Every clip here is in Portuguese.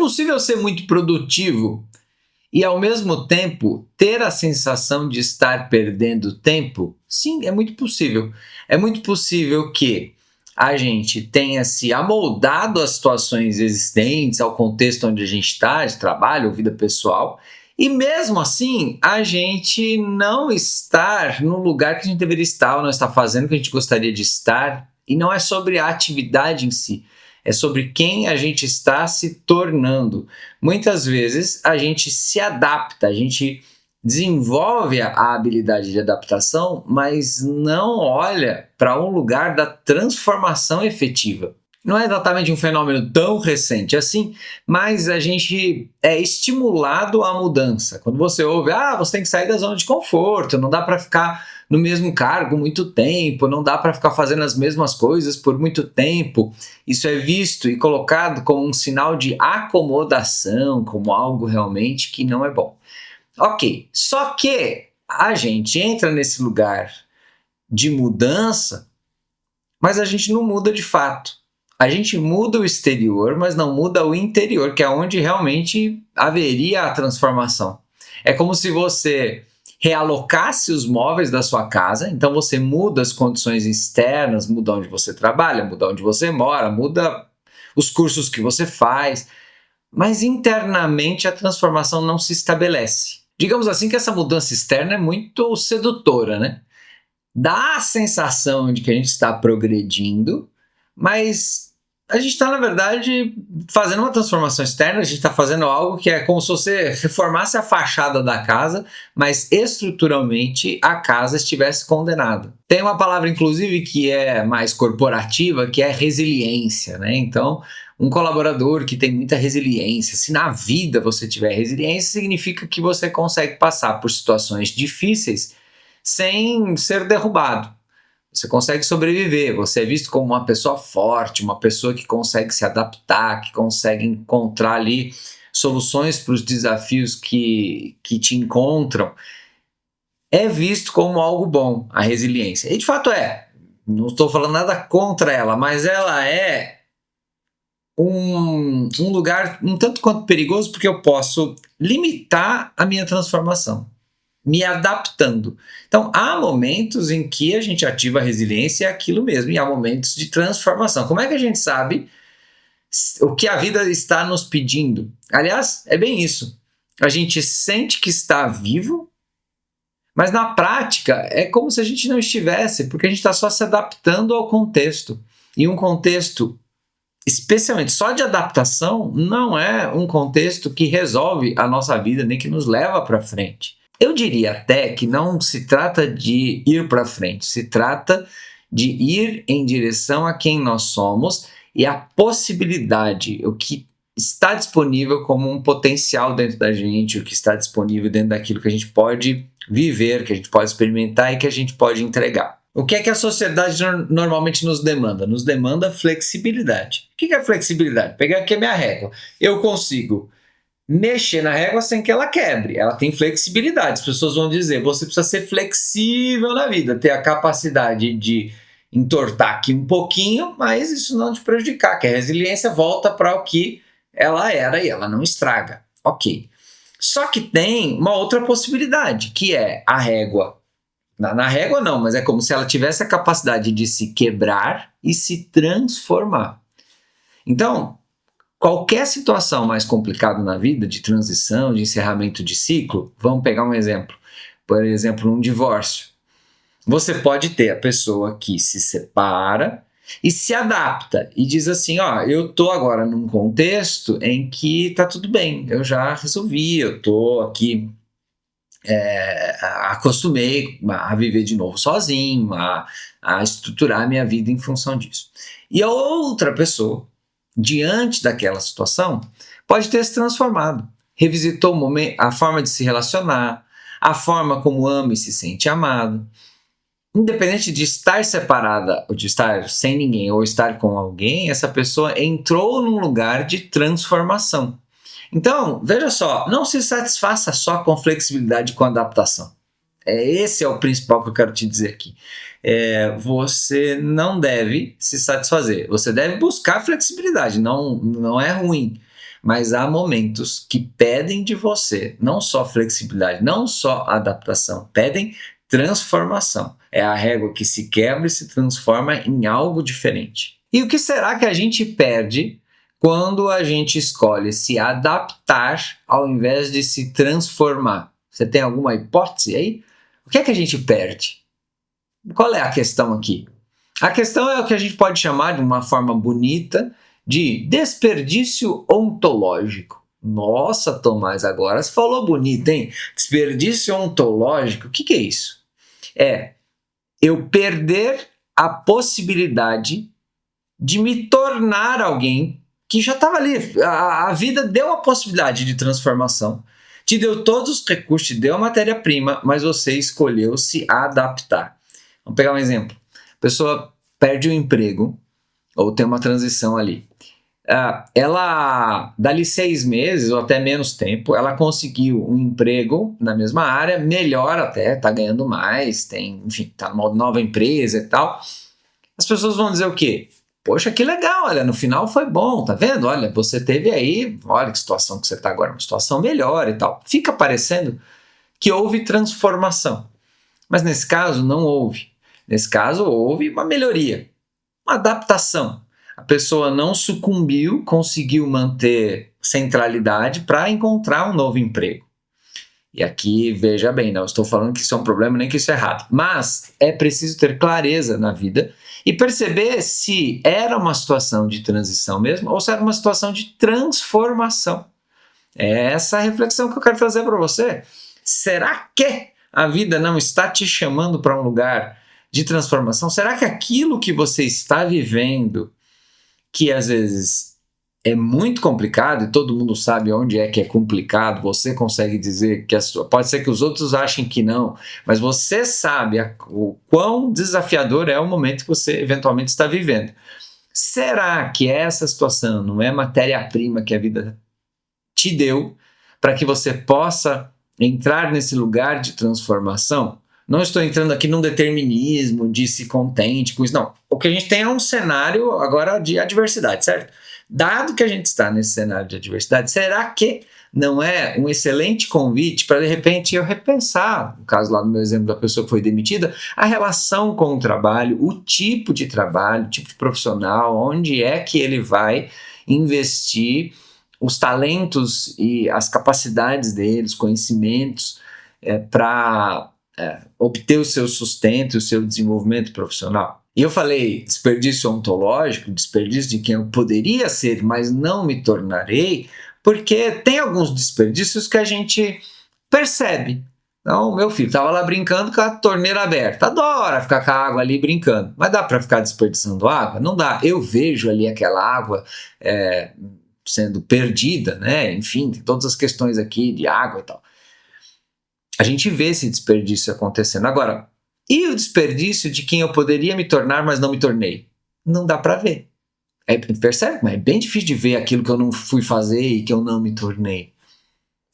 possível ser muito produtivo e, ao mesmo tempo, ter a sensação de estar perdendo tempo? Sim, é muito possível. É muito possível que a gente tenha se amoldado às situações existentes, ao contexto onde a gente está, de trabalho ou vida pessoal, e mesmo assim a gente não estar no lugar que a gente deveria estar, ou não estar fazendo o que a gente gostaria de estar, e não é sobre a atividade em si, é sobre quem a gente está se tornando. Muitas vezes a gente se adapta, a gente desenvolve a habilidade de adaptação, mas não olha para um lugar da transformação efetiva. Não é exatamente um fenômeno tão recente assim, mas a gente é estimulado à mudança. Quando você ouve, você tem que sair da zona de conforto, não dá para ficar no mesmo cargo muito tempo, não dá para ficar fazendo as mesmas coisas por muito tempo. Isso é visto e colocado como um sinal de acomodação, como algo realmente que não é bom. Ok, só que a gente entra nesse lugar de mudança, mas a gente não muda de fato. A gente muda o exterior, mas não muda o interior, que é onde realmente haveria a transformação. É como se você realocasse os móveis da sua casa, então você muda as condições externas, muda onde você trabalha, muda onde você mora, muda os cursos que você faz, mas internamente a transformação não se estabelece. Digamos assim que essa mudança externa é muito sedutora, né? Dá a sensação de que a gente está progredindo, mas a gente está, na verdade, fazendo uma transformação externa, a gente está fazendo algo que é como se você reformasse a fachada da casa, mas estruturalmente a casa estivesse condenada. Tem uma palavra, inclusive, que é mais corporativa, que é resiliência, né? Então, um colaborador que tem muita resiliência, se na vida você tiver resiliência, significa que você consegue passar por situações difíceis sem ser derrubado. Você consegue sobreviver, você é visto como uma pessoa forte, uma pessoa que consegue se adaptar, que consegue encontrar ali soluções para os desafios que te encontram. É visto como algo bom, a resiliência. E de fato é, não estou falando nada contra ela, mas ela é um lugar um tanto quanto perigoso, porque eu posso limitar a minha transformação, me adaptando. Então, há momentos em que a gente ativa a resiliência e é aquilo mesmo, e há momentos de transformação. Como é que a gente sabe o que a vida está nos pedindo? Aliás, é bem isso. A gente sente que está vivo, mas na prática é como se a gente não estivesse, porque a gente está só se adaptando ao contexto. E um contexto, especialmente só de adaptação, não é um contexto que resolve a nossa vida, nem que nos leva para frente. Eu diria até que não se trata de ir para frente, se trata de ir em direção a quem nós somos e a possibilidade, o que está disponível como um potencial dentro da gente, o que está disponível dentro daquilo que a gente pode viver, que a gente pode experimentar e que a gente pode entregar. O que é que a sociedade normalmente nos demanda? Nos demanda flexibilidade. O que é flexibilidade? Pegar aqui a minha régua. Eu consigo mexer na régua sem que ela quebre. Ela tem flexibilidade. As pessoas vão dizer, você precisa ser flexível na vida, ter a capacidade de entortar aqui um pouquinho, mas isso não te prejudicar, que a resiliência volta para o que ela era e ela não estraga. Ok. Só que tem uma outra possibilidade, que é a régua. Na régua não, mas é como se ela tivesse a capacidade de se quebrar e se transformar. Então, qualquer situação mais complicada na vida, de transição, de encerramento de ciclo, vamos pegar um exemplo. Por exemplo, um divórcio. Você pode ter a pessoa que se separa e se adapta e diz assim, eu tô agora num contexto em que tá tudo bem, eu já resolvi, eu tô aqui, acostumei a viver de novo sozinho, a estruturar a minha vida em função disso. E a outra pessoa, diante daquela situação, pode ter se transformado, revisitou o momento, a forma de se relacionar, a forma como ama e se sente amado. Independente de estar separada, ou de estar sem ninguém, ou estar com alguém, essa pessoa entrou num lugar de transformação. Então, veja só, não se satisfaça só com flexibilidade e com adaptação. Esse é o principal que eu quero te dizer aqui. Você não deve se satisfazer, você deve buscar flexibilidade, não é ruim. Mas há momentos que pedem de você não só flexibilidade, não só adaptação, pedem transformação. É a régua que se quebra e se transforma em algo diferente. E o que será que a gente perde quando a gente escolhe se adaptar ao invés de se transformar? Você tem alguma hipótese aí? O que é que a gente perde? Qual é a questão aqui? A questão é o que a gente pode chamar de uma forma bonita de desperdício ontológico. Nossa, Tomás, agora você falou bonito, hein? Desperdício ontológico, o que é isso? É eu perder a possibilidade de me tornar alguém que já estava ali. A vida deu a possibilidade de transformação, te deu todos os recursos, te deu a matéria-prima, mas você escolheu se adaptar. Vamos pegar um exemplo. A pessoa perde o emprego ou tem uma transição ali. Ela, dali 6 meses ou até menos tempo, ela conseguiu um emprego na mesma área, melhor até, está ganhando mais, está numa nova empresa e tal. As pessoas vão dizer o quê? Poxa, que legal, olha, no final foi bom, tá vendo? Olha, você teve aí, olha que situação que você está agora, uma situação melhor e tal. Fica parecendo que houve transformação, mas nesse caso não houve. Nesse caso houve uma melhoria, uma adaptação. A pessoa não sucumbiu, conseguiu manter centralidade para encontrar um novo emprego. E aqui, veja bem, não estou falando que isso é um problema nem que isso é errado, mas é preciso ter clareza na vida e perceber se era uma situação de transição mesmo ou se era uma situação de transformação. É essa a reflexão que eu quero fazer para você. Será que a vida não está te chamando para um lugar de transformação? Será que aquilo que você está vivendo, que às vezes é muito complicado e todo mundo sabe onde é que é complicado, você consegue dizer que pode ser que os outros achem que não, mas você sabe o quão desafiador é o momento que você eventualmente está vivendo. Será que essa situação não é matéria-prima que a vida te deu para que você possa entrar nesse lugar de transformação? Não estou entrando aqui num determinismo de se contente com isso, não. O que a gente tem é um cenário agora de adversidade, certo? Dado que a gente está nesse cenário de adversidade, será que não é um excelente convite para, de repente, eu repensar, no caso lá no meu exemplo da pessoa que foi demitida, a relação com o trabalho, o tipo de trabalho, o tipo de profissional, onde é que ele vai investir os talentos e as capacidades dele, os conhecimentos para obter o seu sustento, o seu desenvolvimento profissional. E eu falei desperdício ontológico, desperdício de quem eu poderia ser, mas não me tornarei, porque tem alguns desperdícios que a gente percebe. Então, meu filho estava lá brincando com a torneira aberta. Adora ficar com a água ali brincando. Mas dá para ficar desperdiçando água? Não dá. Eu vejo ali aquela água sendo perdida, né? Enfim, tem todas as questões aqui de água e tal. A gente vê esse desperdício acontecendo. Agora, e o desperdício de quem eu poderia me tornar, mas não me tornei? Não dá para ver. Percebe? Mas é bem difícil de ver aquilo que eu não fui fazer e que eu não me tornei.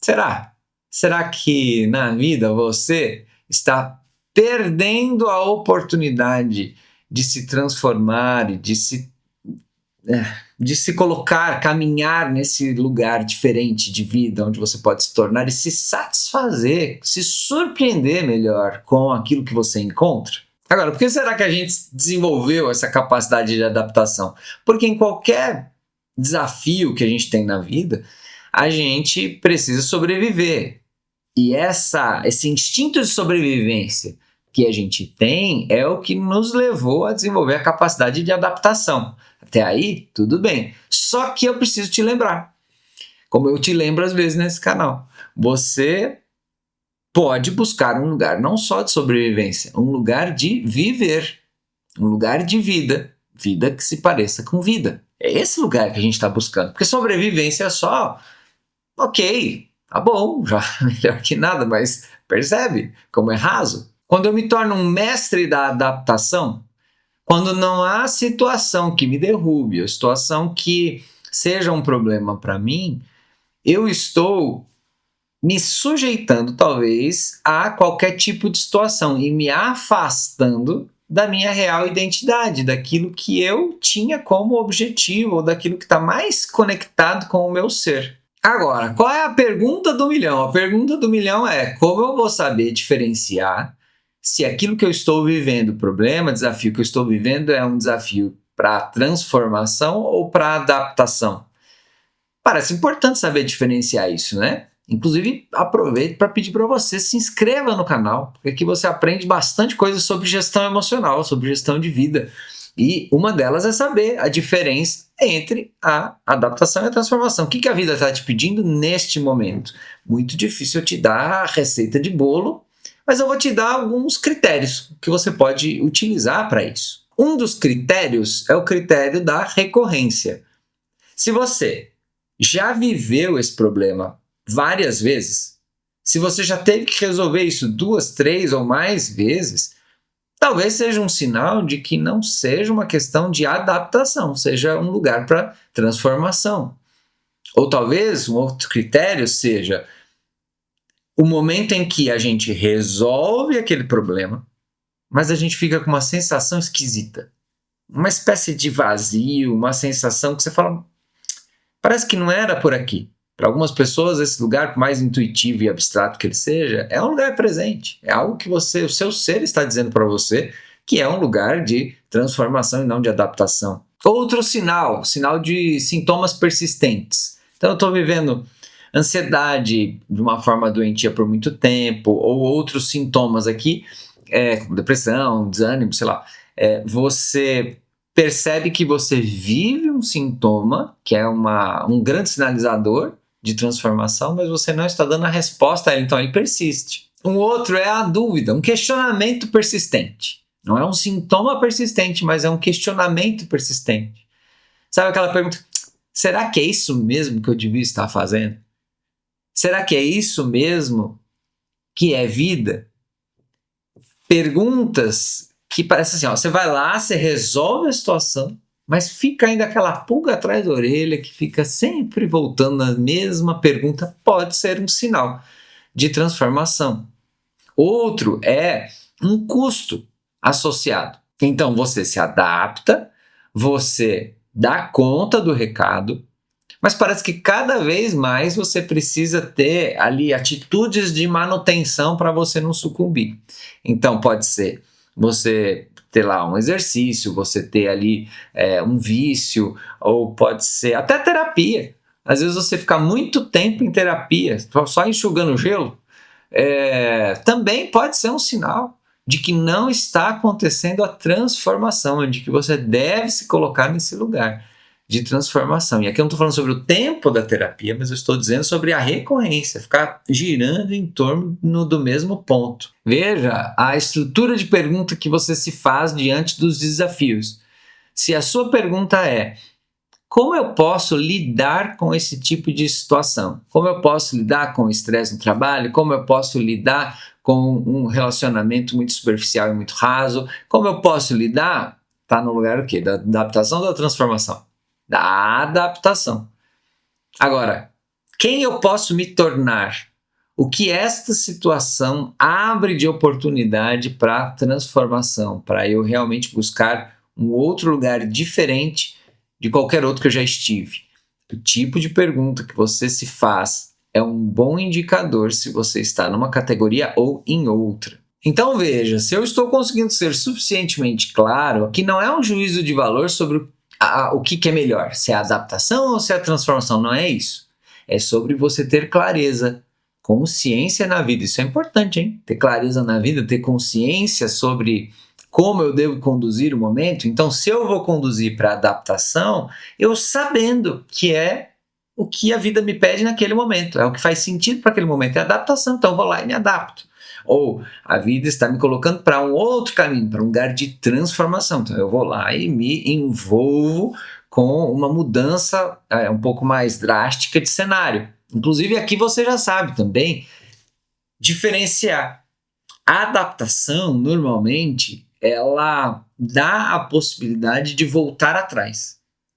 Será? Será que na vida você está perdendo a oportunidade de se transformar e de se colocar, caminhar nesse lugar diferente de vida, onde você pode se tornar e se satisfazer, se surpreender melhor com aquilo que você encontra? Agora, por que será que a gente desenvolveu essa capacidade de adaptação? Porque em qualquer desafio que a gente tem na vida, a gente precisa sobreviver. E esse instinto de sobrevivência que a gente tem é o que nos levou a desenvolver a capacidade de adaptação. Até aí, tudo bem. Só que eu preciso te lembrar, como eu te lembro às vezes nesse canal, você pode buscar um lugar não só de sobrevivência, um lugar de viver, um lugar de vida, vida que se pareça com vida. É esse lugar que a gente está buscando, porque sobrevivência é só, ok, tá bom, já melhor que nada, mas percebe como é raso? Quando eu me torno um mestre da adaptação, quando não há situação que me derrube, a situação que seja um problema para mim, eu estou me sujeitando talvez a qualquer tipo de situação e me afastando da minha real identidade, daquilo que eu tinha como objetivo, ou daquilo que está mais conectado com o meu ser. Agora, qual é a pergunta do milhão? A pergunta do milhão é: como eu vou saber diferenciar se aquilo que eu estou vivendo, o problema, desafio que eu estou vivendo é um desafio para transformação ou para adaptação? Parece importante saber diferenciar isso, né? Inclusive, aproveito para pedir para você se inscreva no canal, porque aqui você aprende bastante coisa sobre gestão emocional, sobre gestão de vida. E uma delas é saber a diferença entre a adaptação e a transformação. O que a vida está te pedindo neste momento? Muito difícil eu te dar a receita de bolo, mas eu vou te dar alguns critérios que você pode utilizar para isso. Um dos critérios é o critério da recorrência. Se você já viveu esse problema várias vezes, se você já teve que resolver isso 2, 3 ou mais vezes, talvez seja um sinal de que não seja uma questão de adaptação, seja um lugar para transformação. Ou talvez um outro critério seja o momento em que a gente resolve aquele problema, mas a gente fica com uma sensação esquisita, uma espécie de vazio, uma sensação que você fala, parece que não era por aqui. Para algumas pessoas, esse lugar, por mais intuitivo e abstrato que ele seja, é um lugar presente. É algo que o seu ser está dizendo para você que é um lugar de transformação e não de adaptação. Outro sinal de sintomas persistentes. Então, eu estou vivendo ansiedade de uma forma doentia por muito tempo, ou outros sintomas aqui, como depressão, desânimo, sei lá. Você percebe que você vive um sintoma, que é um grande sinalizador de transformação, mas você não está dando a resposta a ele, então ele persiste. Um outro é a dúvida, um questionamento persistente. Não é um sintoma persistente, mas é um questionamento persistente. Sabe aquela pergunta, será que é isso mesmo que eu devia estar fazendo? Será que é isso mesmo que é vida? Perguntas que parece assim, você vai lá, você resolve a situação, mas fica ainda aquela pulga atrás da orelha que fica sempre voltando na mesma pergunta, pode ser um sinal de transformação. Outro é um custo associado. Então você se adapta, você dá conta do recado, mas parece que cada vez mais você precisa ter ali atitudes de manutenção para você não sucumbir. Então pode ser você ter lá um exercício, você ter ali um vício, ou pode ser até terapia. Às vezes você fica muito tempo em terapia, só enxugando gelo, também pode ser um sinal de que não está acontecendo a transformação, de que você deve se colocar nesse lugar de transformação. E aqui eu não estou falando sobre o tempo da terapia, mas eu estou dizendo sobre a recorrência, ficar girando em torno do mesmo ponto. Veja a estrutura de pergunta que você se faz diante dos desafios. Se a sua pergunta é: como eu posso lidar com esse tipo de situação? Como eu posso lidar com o estresse no trabalho? Como eu posso lidar com um relacionamento muito superficial e muito raso? Como eu posso lidar? Está no lugar o quê? Da adaptação ou da transformação? Da adaptação. Agora, quem eu posso me tornar? O que esta situação abre de oportunidade para transformação, para eu realmente buscar um outro lugar diferente de qualquer outro que eu já estive. O tipo de pergunta que você se faz é um bom indicador se você está numa categoria ou em outra. Então veja, se eu estou conseguindo ser suficientemente claro, aqui não é um juízo de valor sobre o que é melhor, se é a adaptação ou se é a transformação, não é isso. É sobre você ter clareza, consciência na vida. Isso é importante, hein? Ter clareza na vida, ter consciência sobre como eu devo conduzir o momento. Então, se eu vou conduzir para adaptação, eu sabendo que é o que a vida me pede naquele momento, é o que faz sentido para aquele momento, é adaptação, então eu vou lá e me adapto. Ou a vida está me colocando para um outro caminho, para um lugar de transformação, então eu vou lá e me envolvo com uma mudança um pouco mais drástica de cenário. Inclusive aqui você já sabe também diferenciar. A adaptação, normalmente, ela dá a possibilidade de voltar atrás.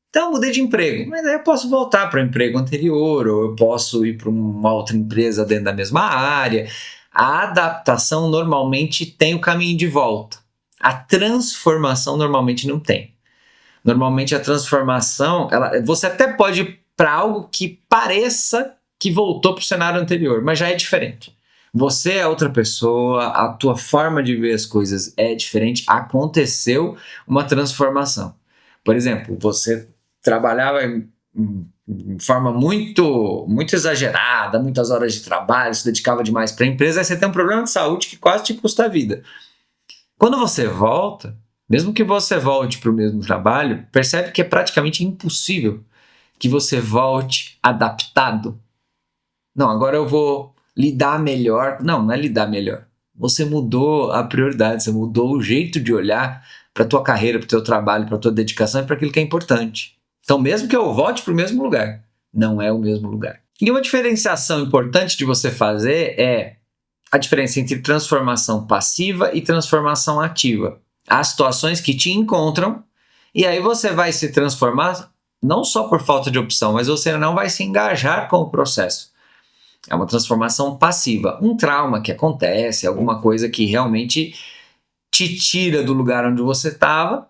Então eu mudei de emprego, mas aí eu posso voltar para o emprego anterior, ou eu posso ir para uma outra empresa dentro da mesma área. A adaptação normalmente tem o caminho de volta. A transformação normalmente não tem. Normalmente a transformação, você até pode ir para algo que pareça que voltou para o cenário anterior, mas já é diferente. Você é outra pessoa, a tua forma de ver as coisas é diferente, aconteceu uma transformação. Por exemplo, você trabalhava de forma muito exagerada, muitas horas de trabalho, se dedicava demais para a empresa, aí você tem um problema de saúde que quase te custa a vida. Quando você volta, mesmo que você volte para o mesmo trabalho, percebe que é praticamente impossível que você volte adaptado. Não, agora eu vou lidar melhor. Não é lidar melhor. Você mudou a prioridade, você mudou o jeito de olhar para a tua carreira, para o teu trabalho, para a tua dedicação e para aquilo que é importante. Então, mesmo que eu volte para o mesmo lugar, não é o mesmo lugar. E uma diferenciação importante de você fazer é a diferença entre transformação passiva e transformação ativa. Há situações que te encontram e aí você vai se transformar não só por falta de opção, mas você não vai se engajar com o processo. É uma transformação passiva. Um trauma que acontece, alguma coisa que realmente te tira do lugar onde você estava,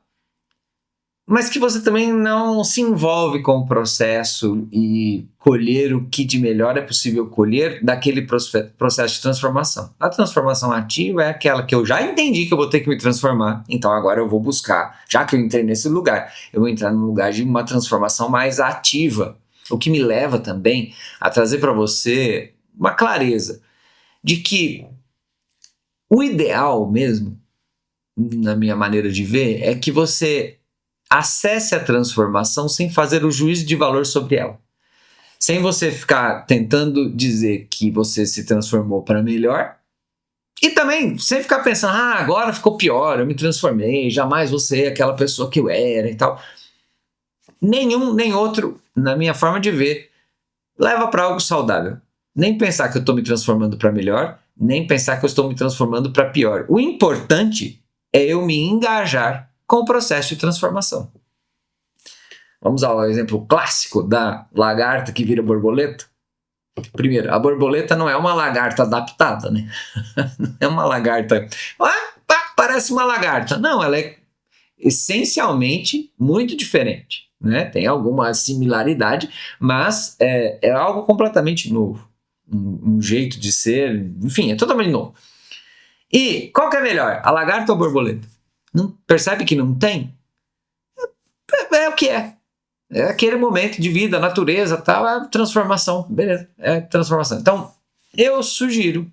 mas que você também não se envolve com o processo e colher o que de melhor é possível colher daquele processo de transformação. A transformação ativa é aquela que eu já entendi que eu vou ter que me transformar, então agora eu vou buscar, já que eu entrei nesse lugar, eu vou entrar no lugar de uma transformação mais ativa, o que me leva também a trazer para você uma clareza de que o ideal mesmo, na minha maneira de ver, é que você acesse a transformação sem fazer o juízo de valor sobre ela. Sem você ficar tentando dizer que você se transformou para melhor e também sem ficar pensando, agora ficou pior, eu me transformei, jamais vou ser aquela pessoa que eu era e tal. Nenhum, nem outro, na minha forma de ver, leva para algo saudável. Nem pensar que eu estou me transformando para melhor, nem pensar que eu estou me transformando para pior. O importante é eu me engajar com o processo de transformação. Vamos ao exemplo clássico da lagarta que vira borboleta. Primeiro, a borboleta não é uma lagarta adaptada, né? Não é uma lagarta... parece uma lagarta. Não, ela é essencialmente muito diferente, né? Tem alguma similaridade, mas é algo completamente novo. Um jeito de ser, enfim, é totalmente novo. E qual que é melhor, a lagarta ou a borboleta? Não percebe que não tem? É o que é. É aquele momento de vida, natureza, tal, é transformação. Beleza, é transformação. Então, eu sugiro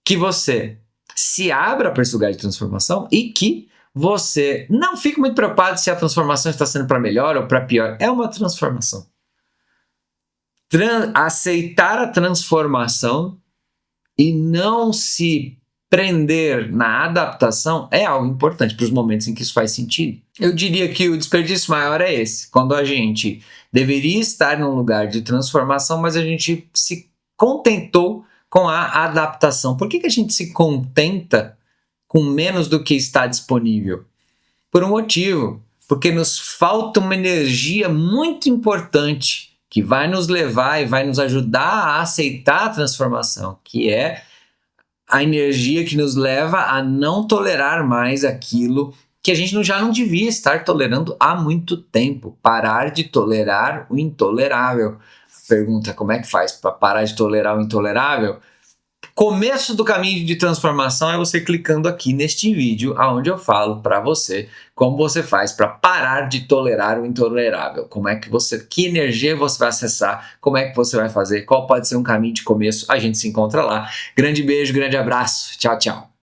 que você se abra para esse lugar de transformação e que você não fique muito preocupado se a transformação está sendo para melhor ou para pior. É uma transformação. Aceitar a transformação e não se prender na adaptação é algo importante para os momentos em que isso faz sentido. Eu diria que o desperdício maior é esse, quando a gente deveria estar num lugar de transformação, mas a gente se contentou com a adaptação. Por que a gente se contenta com menos do que está disponível? Por um motivo, porque nos falta uma energia muito importante que vai nos levar e vai nos ajudar a aceitar a transformação, que é a energia que nos leva a não tolerar mais aquilo que a gente já não devia estar tolerando há muito tempo. Parar de tolerar o intolerável. Pergunta, como é que faz para parar de tolerar o intolerável? Começo do caminho de transformação é você clicando aqui neste vídeo, onde eu falo para você como você faz para parar de tolerar o intolerável. Que energia você vai acessar, como é que você vai fazer, qual pode ser um caminho de começo, a gente se encontra lá. Grande beijo, grande abraço, tchau, tchau.